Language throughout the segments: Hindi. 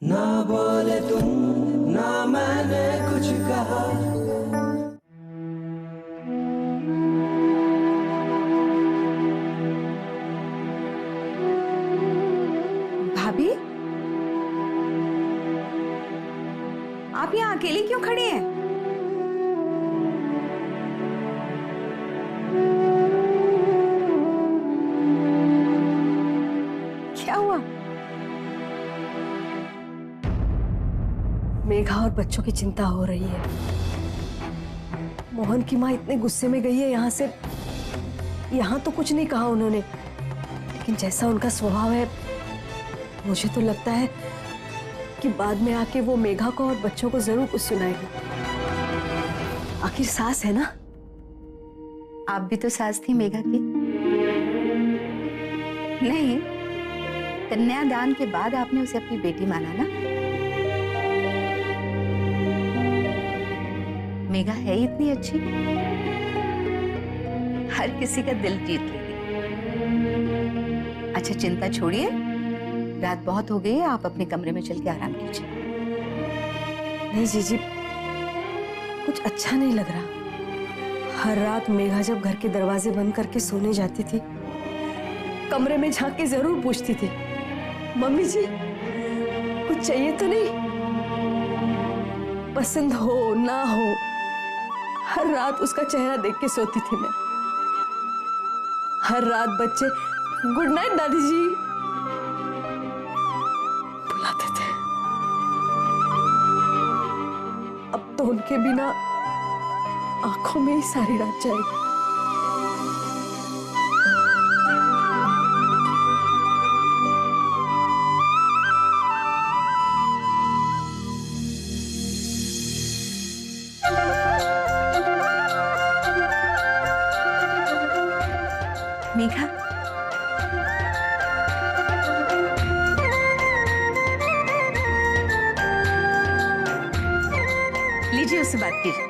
ना बोले तुम, ना मैंने कुछ कहा। भाभी, आप यहाँ अकेली क्यों खड़ी हैं? क्या हुआ? मेघा और बच्चों की चिंता हो रही है। मोहन की माँ इतने गुस्से में गई है यहाँ से। यहाँ तो कुछ नहीं कहा उन्होंने, लेकिन जैसा उनका स्वभाव है, मुझे तो लगता है कि बाद में आके वो मेघा को और बच्चों को जरूर कुछ सुनाएगी। आखिर सास है ना। आप भी तो सास थी मेघा की। नहीं, कन्यादान के बाद आपने उसे अपनी बेटी माना ना। मेघा है ही इतनी अच्छी, हर किसी का दिल जीत लेगी। अच्छा, चिंता छोड़िए, रात बहुत हो गई है, आप अपने कमरे में चल के आराम कीजिए। नहीं जीजी, कुछ अच्छा नहीं लग रहा। हर रात मेघा जब घर के दरवाजे बंद करके सोने जाती थी, कमरे में झांक के जरूर पूछती थी, मम्मी जी कुछ चाहिए तो नहीं? पसंद हो ना हो, हर रात उसका चेहरा देख के सोती थी मैं। हर रात बच्चे गुड नाइट दादी जी बुलाते थे। अब तो उनके बिना आंखों में ही सारी रात जाएगी। मेघा, लीजिए, उससे बात कीजिए।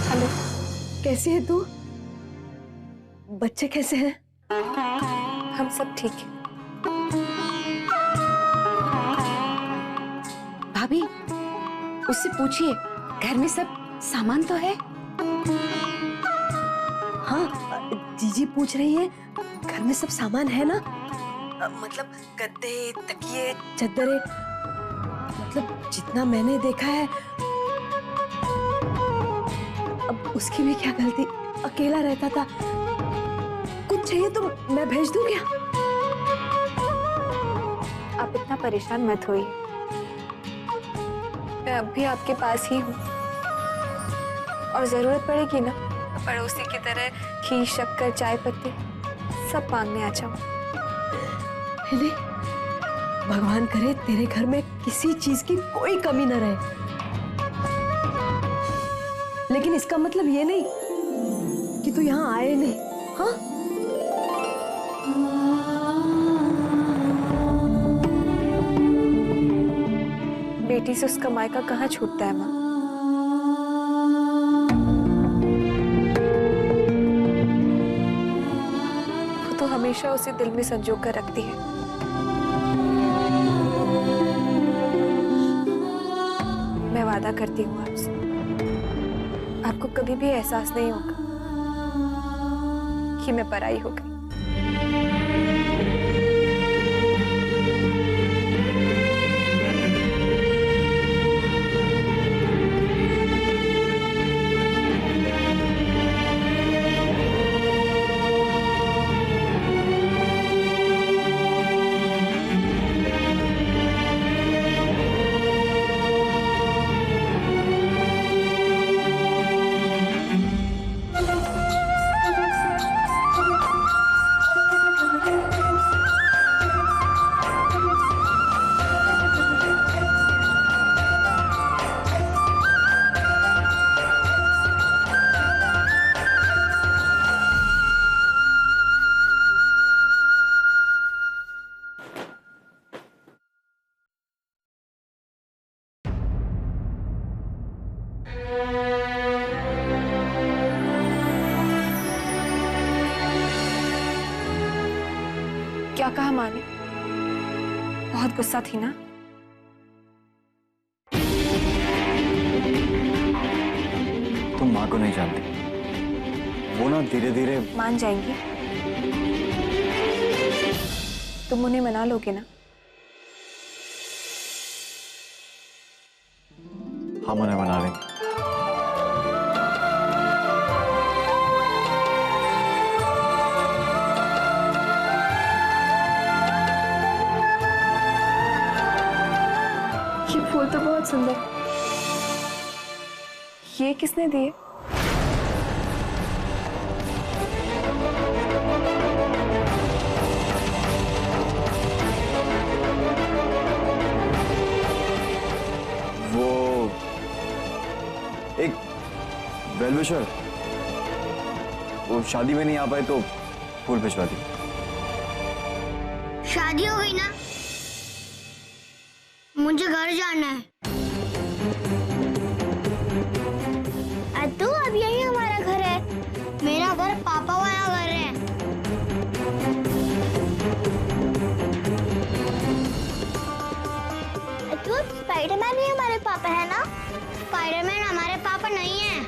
हेलो, कैसी है तू? बच्चे कैसे हैं? हम सब ठीक है। भाभी, उससे पूछिए घर में सब सामान तो है? हाँ, जीजी पूछ रही है घर में सब सामान है ना? मतलब गद्दे, तकिए, चद्दरें, मतलब जितना मैंने देखा है। अब उसकी भी क्या गलती, अकेला रहता था। कुछ चाहिए तो मैं भेज दूं क्या? आप इतना परेशान मत होइए, मैं अब भी आपके पास ही हूँ, और जरूरत पड़ेगी ना, पड़ोसी की तरह खीर, शक्कर, चाय पत्ती सब मांगने आ जाऊं। नहीं, भगवान करे तेरे घर में किसी चीज की कोई कमी न रहे, लेकिन इसका मतलब ये नहीं कि तू यहाँ आए नहीं। हाँ, बेटी से उसका मायका कहाँ छूटता है माँ। वो तो हमेशा उसे दिल में संजो कर रखती है। मैं वादा करती हूँ आपसे, आपको कभी भी एहसास नहीं होगा कि मैं पराई हो गई। क्या कहा माँ ने? बहुत गुस्सा थी ना? तुम माँ को नहीं जानती, वो ना धीरे धीरे मान जाएंगी? तुम उन्हें मना लोगे ना? हम उन्हें मना लेंगे। ये फूल तो बहुत सुंदर। ये किसने दिए? वो एक वेलविशर, वो शादी में नहीं आ पाए तो फूल भिजवा दी। शादी हो गई ना, मुझे घर जाना है। अद्दू, अब यही हमारा घर है। मेरा घर पापा वाला घर है। अद्दू, स्पाइडरमैन ही हमारे पापा है ना? स्पाइडरमैन हमारे पापा नहीं है।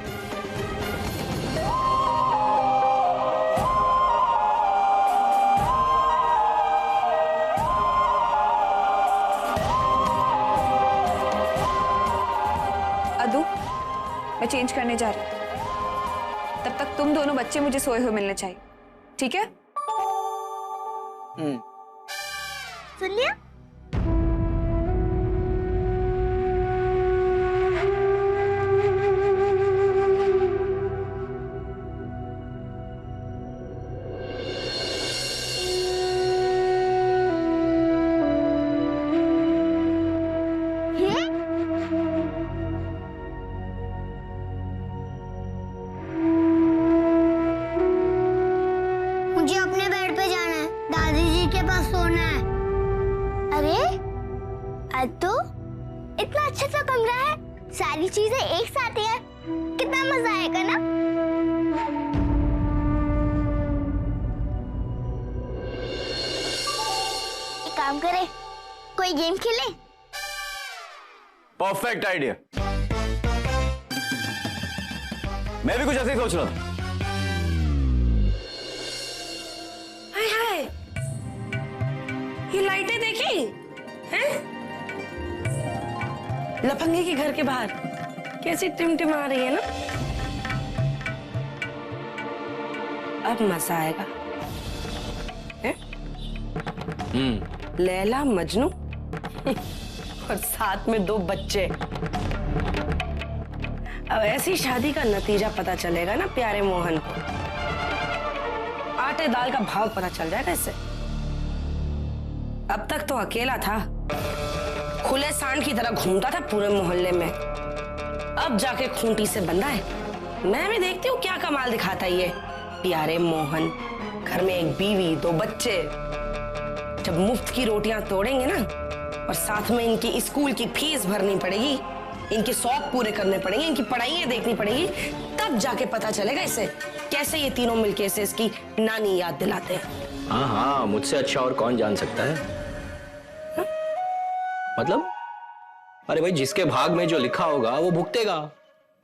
अद्दू, मैं चेंज करने जा रही हूँ। तब तक तुम दोनों बच्चे मुझे सोए हुए मिलने चाहिए, ठीक है? सुन लिया? मुझे अपने बेड पे जाना है, दादी जी के पास सोना है। अरे अद्दू, इतना अच्छा सा कमरा है, सारी चीजें एक साथ ही है, कितना मजा आएगा ना? एक काम करे, कोई गेम खेले? Perfect idea. मैं भी कुछ ऐसे ही सोच रहा था। हाय हाय, ये लाइटें देखी हैं? लफंगे के घर के बाहर कैसी टिमटिमा रही है ना? अब मजा आएगा। हैं? लैला मजनू और साथ में 2 बच्चे। अब ऐसी शादी का नतीजा पता चलेगा ना प्यारे मोहन को। आटे दाल का भाव पता चल जाएगा इससे। अब तक तो अकेला था, खुले सांड की तरह घूमता था पूरे मोहल्ले में। अब जाके खूंटी से बंधा है। मैं भी देखती हूँ क्या कमाल दिखाता है ये प्यारे मोहन। घर में एक बीवी, 2 बच्चे। जब मुफ्त की रोटियां तोड़ेंगे ना, और साथ में इनकी स्कूल की फीस भरनी पड़ेगी, इनके शौक पूरे करने पड़ेंगे, इनकी पढ़ाइयां देखनी पड़ेगी, तब जाके पता चलेगा इसे कैसे ये तीनों मिलके इसे इसकी नानी याद दिलाते हैं। हाँ हाँ, मुझसे अच्छा और कौन जान सकता है? हा? मतलब अरे भाई, जिसके भाग में जो लिखा होगा वो भुगतेगा,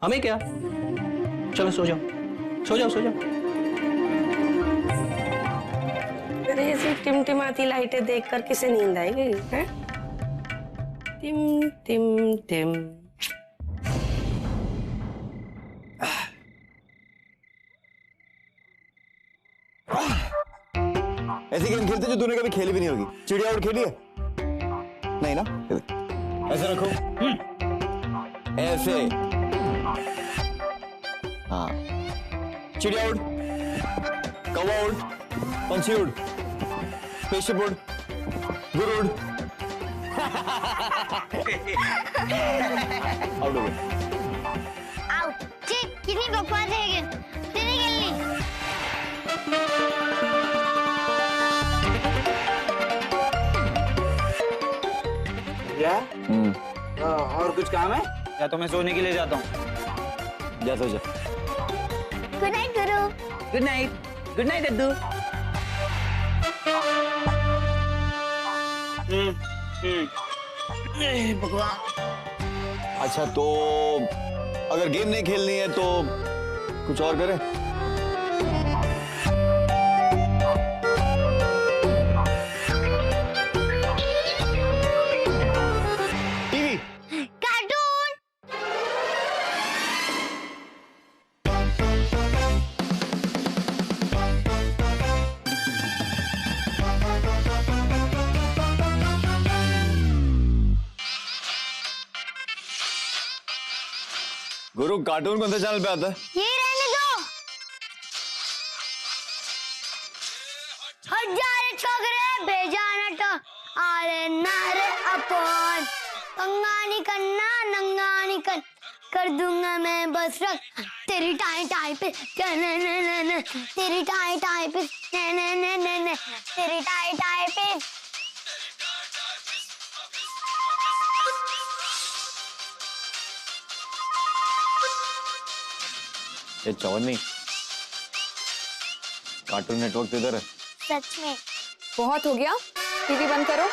हमें क्या। चलो सो जाओ, सो जाओ, सो जाओ। अरे ऐसी टिमटिमाती लाइटें देखकर किसे नींद आएगी? है? टिम टिम टिम। ऐसी गेम खेलते जो तूने कभी खेली भी नहीं होगी। चिड़िया उड़ खेली है? नहीं ना? ऐसे रखो, ऐसे। हाँ, चिड़िया उड़, कौवा उड़, पंछी उड़, स्पेसशिप उड़, गुरु उड़। आउट हो गए। आउट। ठीक, कितनी बकवास है ये? तेरी खेलनी। क्या? और कुछ काम है या तो मैं सोने के लिए जाता हूँ? जा सो जा। गुड नाइट गुरु। Good night. गुड नाइट अद्दू। भगवान। अच्छा तो अगर गेम नहीं खेलनी है तो कुछ और करें। टीवी। कार्टून। गुरु कार्टून कौन सा चैनल पे आता है? ये रहने दो। हजार छोकरे भेजाना तो आरे नारे अपन कंगानी कन्ना नंगानी कर दूंगा मैं बस रख तेरी टाई टाई पे न तेरी टाई टाई पे न तेरी टाई टाई पे। ये चवन नहीं, कार्टून नेटवर्क इधर है। सच में बहुत हो गया, टीवी बंद करो।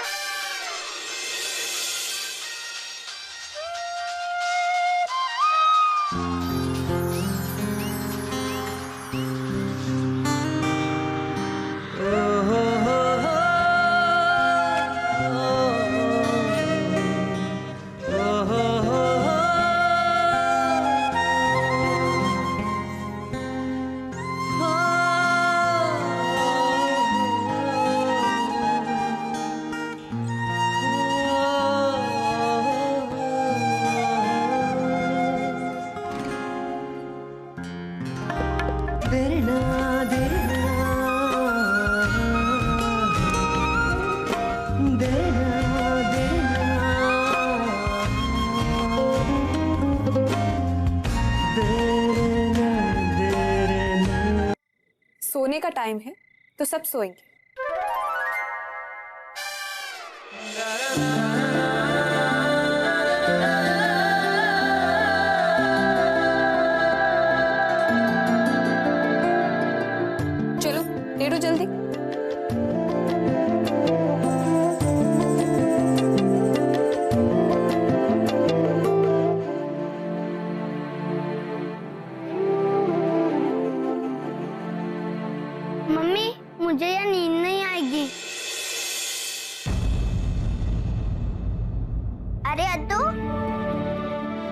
सोने का टाइम है तो सब सोएंगे। चलो लेटो जल्दी। मम्मी मुझे यह नींद नहीं आएगी। अरे अद्दू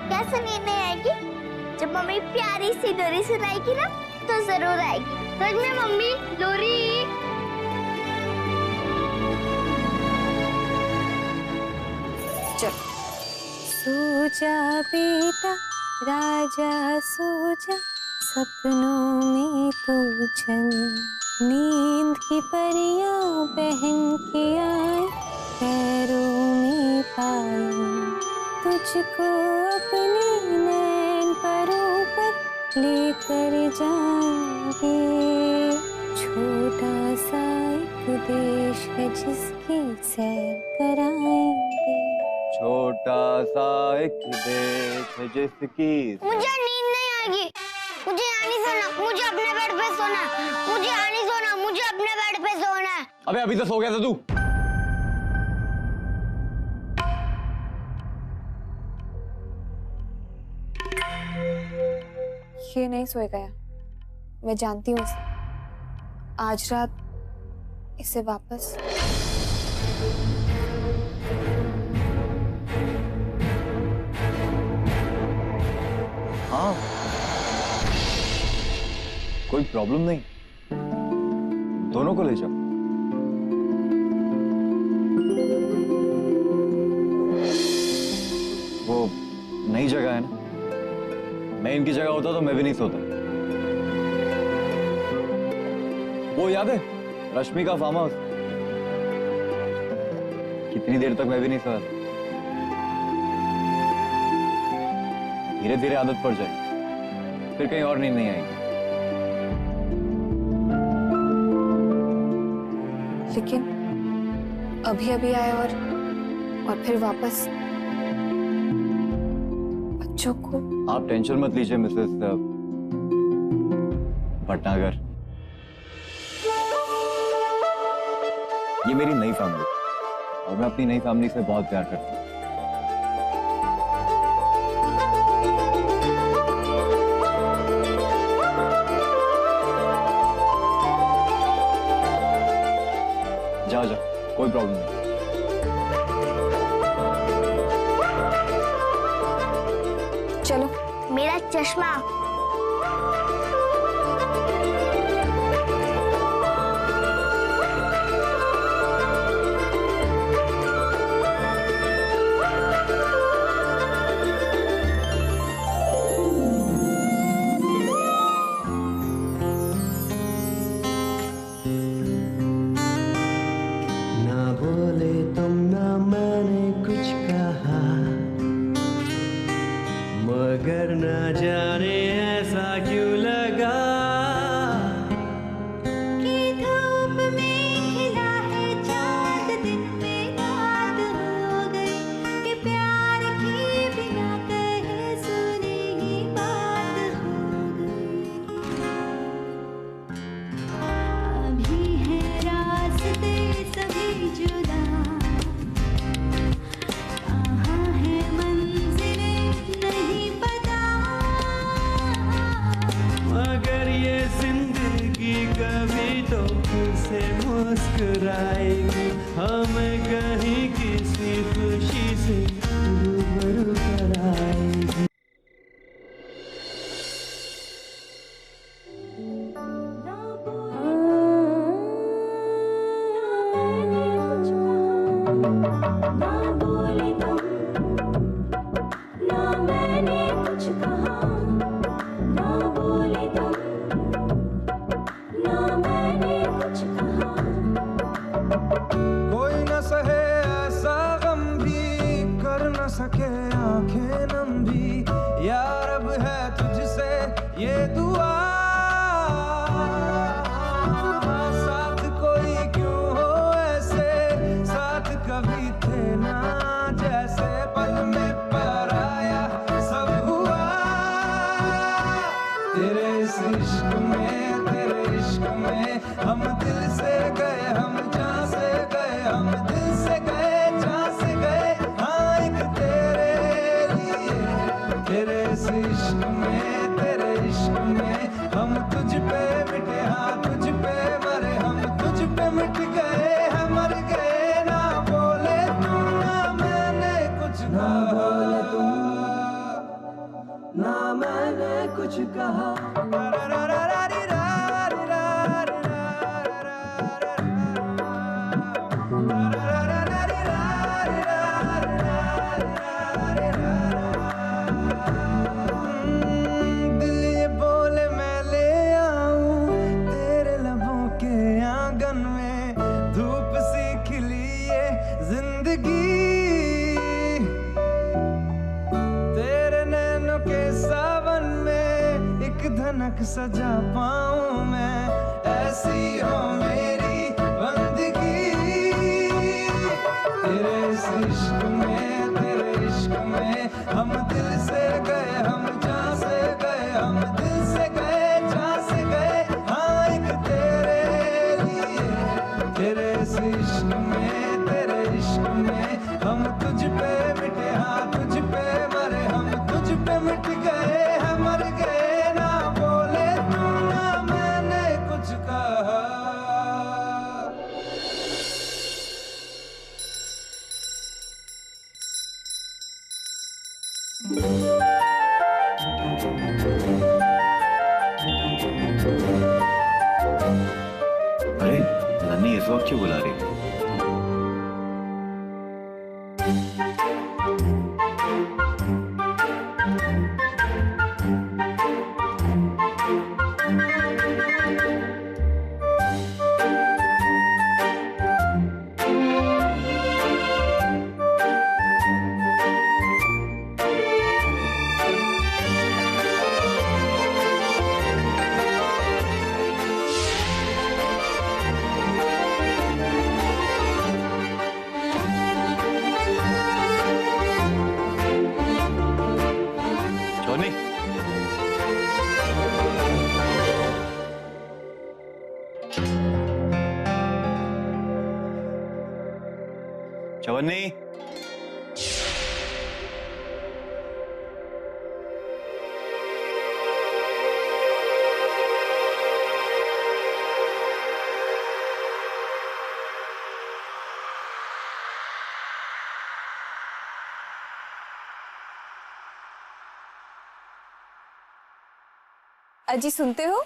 कैसे नींद नहीं आएगी? जब मम्मी प्यारी सी लोरी सुनाएगी ना तो जरूर आएगी। सच में मम्मी लोरी। चल। सो जा बेटा राजा सो जा सपनों में तू चल नींद की परियां बहन के आए पैरों में पाए तुझको अपने नैन परों पर लेकर जाएंगे छोटा सा एक देश है जिसकी सैर कराएंगे। छोटा सा एक देश है जिसकी। मुझे नींद नहीं आएगी। मुझे यहाँ नहीं सोना। मुझे अपने बेड पे सोना है। मुझे यहाँ नहीं सोना। मुझे अपने बेड पे सोना है। अबे अभी तो सो गया था तू। ये नहीं सोएगा यार, मैं जानती हूँ इसे। आज रात इसे वापस हाँ कोई प्रॉब्लम नहीं, दोनों को ले जाओ। वो नई जगह है ना, मैं इनकी जगह होता तो मैं भी नहीं सोता। वो याद है रश्मि का फार्म हाउस? कितनी देर तक मैं भी नहीं सोया। धीरे धीरे आदत पड़ जाएगी, फिर कहीं और नींद नहीं आएगी। लेकिन अभी अभी आए और फिर वापस बच्चों को। आप टेंशन मत लीजिए मिसेस भटनागर, ये मेरी नई फैमिली, और मैं अपनी नई फैमिली से बहुत प्यार करता हूँ। जाओ जाओ, कोई प्रॉब्लम नहीं। चलो। मेरा चश्मा। ना बोले तुम ना मैंने कुछ कहा, मगर ना जाने ऐसा क्यों लगा कि धूप में खिला है चांद, दिन में रात हो गई, कि प्यार की बिना कहे सुनी ही बात हो गई। अभी है रास्ते सभी जुदा, कहाँ है मंजिलें नहीं पता, मगर ये जिंदगी कभी तो फिर से मुस्कुराएगी, हमें कहीं किसी खुशी से रूबरू कराएगी। ना बोले तुम, ना मैंने कुछ कहा, ना बोले तुम, ना मैंने कुछ कहा। कोई न सहे ऐसा गम भी, कर न सके आंखें नम भी, यार अब है तुझसे ये दुआ, साथ कोई क्यों हो ऐसे, साथ कभी थे ना जैसे, पल में पराया सब हुआ। तेरे इस इश्क में, तेरे इश्क में हम दिल से गए, हम जहाँ से गए, हम दिल से गए, जहाँ से गए, हाँ एक तेरे लिए। तेरे इस इश्क में, तेरे इश्क में हम तुझ पे मिटे, हाँ तुझ पे मरे, हम तुझ पे मिट गए, हम मर गए। ना बोले तुम ना मैंने कुछ कहा, ना मैंने कुछ कहा। दिल ये बोले मैं ले आऊं तेरे लबों के आंगन में, धूप सी खिली ये जिंदगी, तेरे नैनों के सावन में एक धनक सजा पाऊं मैं, ऐसी हो मेरी बंदगी। तेरे इस इश्क में, तेरे इश्क में हम दिल से गए, हम जहाँ से गए, हम दिल से गए, जहाँ से गए, हाँ एक तेरे लिए। तेरे इस इश्क में, तेरे इश्क में हम तुझ पे मिटे, हाँ तुझ पे मरे, हम तुझ पे मिट गए, हम मर गए। ना बोले तुम ना मैंने कुछ कहा। अरे नन्ही इस वक्त क्यों बुला रही है? चवन्नी, अजी सुनते हो?